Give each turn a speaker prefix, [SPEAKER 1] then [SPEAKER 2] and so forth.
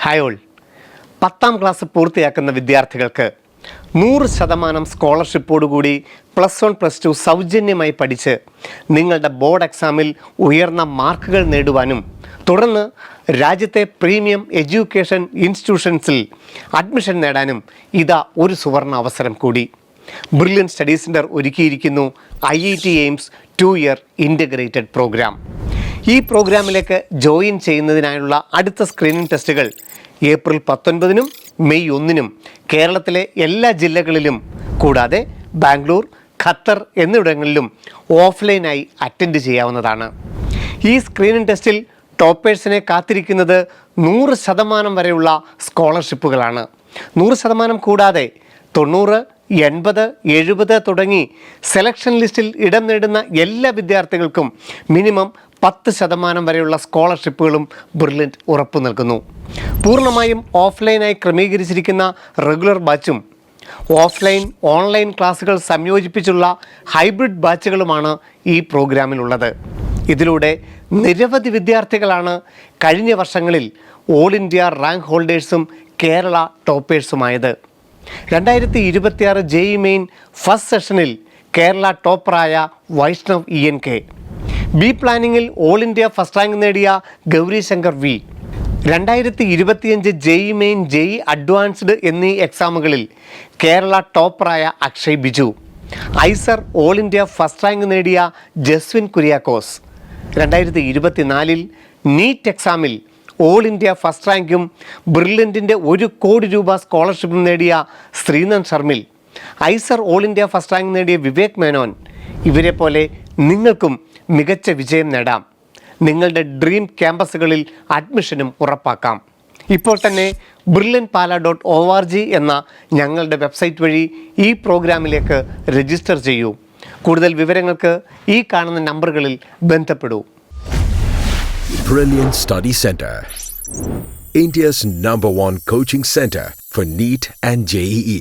[SPEAKER 1] Hi all. 10ാം class പൂർത്തിയാക്കുന്ന വിദ്യാർത്ഥികൾക്ക് 100% സ്കോളർഷിപ്പോടുകൂടി +1 +2 സൗജന്യമായി പഠിച്ച് നിങ്ങളുടെ ബോർഡ് എക്സാമിൽ ഉയർന്ന മാർക്കുകൾ നേടുവാനും തുടർന്ന് രാജ്യത്തെ പ്രീമിയം എഡ്യൂക്കേഷൻ ഇൻസ്റ്റിറ്റ്യൂഷൻസിൽ അഡ്മിഷൻ നേടാനും ഇതാ ഒരു സുവർണ അവസരം കൂടി. ബ്രില്യൻ സ്റ്റഡി സെൻറ്റർ ഒരുക്കിയിരിക്കുന്നു IIT AIIMS 2-year integrated programme. ഈ പ്രോഗ്രാമിലേക്ക് ജോയിൻ ചെയ്യുന്നതിനായുള്ള അടുത്ത സ്ക്രീനിംഗ് ടെസ്റ്റുകൾ ഏപ്രിൽ 19-നും മെയ് 1-നും കേരളത്തിലെ എല്ലാ ജില്ലകളിലും കൂടാതെ ബാംഗ്ലൂർ, ഖത്തർ എന്നിവിടങ്ങളിലും ഓഫ്ലൈനായി അറ്റൻഡ് ചെയ്യാവുന്നതാണ്. ഈ സ്ക്രീനിംഗ് ടെസ്റ്റിൽ ടോപ്പേഴ്സിനെ കാത്തിരിക്കുന്നത് 100% വരെയുള്ള സ്കോളർഷിപ്പുകളാണ്. 100% കൂടാതെ 90, 80, 70 തുടങ്ങി സെലക്ഷൻ ലിസ്റ്റിൽ ഇടം നേടുന്ന എല്ലാ വിദ്യാർത്ഥികൾക്കും മിനിമം 10% വരെയുള്ള സ്കോളർഷിപ്പുകളും ബ്രില്യൻറ്റ് ഉറപ്പു നൽകുന്നു. പൂർണ്ണമായും ഓഫ്ലൈനായി ക്രമീകരിച്ചിരിക്കുന്ന റെഗുലർ ബാച്ചും ഓഫ്ലൈൻ ഓൺലൈൻ ക്ലാസുകൾ സംയോജിപ്പിച്ചുള്ള ഹൈബ്രിഡ് ബാച്ചുകളുമാണ് ഈ പ്രോഗ്രാമിലുള്ളത്. ഇതിലൂടെ നിരവധി വിദ്യാർത്ഥികളാണ് കഴിഞ്ഞ വർഷങ്ങളിൽ ഓൾ ഇന്ത്യ റാങ്ക് ഹോൾഡേഴ്സും കേരള ടോപ്പേഴ്സുമായത്. 2026 JEE മെയിൻ ഫസ്റ്റ് സെഷനിൽ കേരള ടോപ്പറായ വൈഷ്ണവ് ENK, ബി പ്ലാനിങ്ങിൽ ഓൾ ഇന്ത്യ ഫസ്റ്റ് റാങ്ക് നേടിയ Gauri Shankar V, 2025 JEE main JEE advanced എന്നീ എക്സാമുകളിൽ കേരള ടോപ്പറായ Akshay Biju, IISER all India first rank നേടിയ ജസ്വിൻ കുര്യാക്കോസ്, 2024 നീറ്റ് എക്സാമിൽ ഓൾ ഇന്ത്യ ഫസ്റ്റ് റാങ്കും ബ്രില്യൻറ്റിൻ്റെ 1 കോടി രൂപ സ്കോളർഷിപ്പും നേടിയ Sreenand Sharmil, IISER all India first rank നേടിയ വിവേക് മേനോൻ. ഇവരെ പോലെ നിങ്ങൾക്കും മികച്ച വിജയം നേടാം. നിങ്ങളുടെ ഡ്രീം ക്യാമ്പസുകളിൽ അഡ്മിഷനും ഉറപ്പാക്കാം. ഇപ്പോൾ തന്നെ brilliantpala.org എന്ന ഞങ്ങളുടെ വെബ്സൈറ്റ് വഴി ഈ പ്രോഗ്രാമിലേക്ക് രജിസ്റ്റർ ചെയ്യൂ. കൂടുതൽ വിവരങ്ങൾക്ക് ഈ കാണുന്ന നമ്പറുകളിൽ ബന്ധപ്പെടൂ.
[SPEAKER 2] Brilliant Study Center, India's #1 coaching center for NEET and JEE.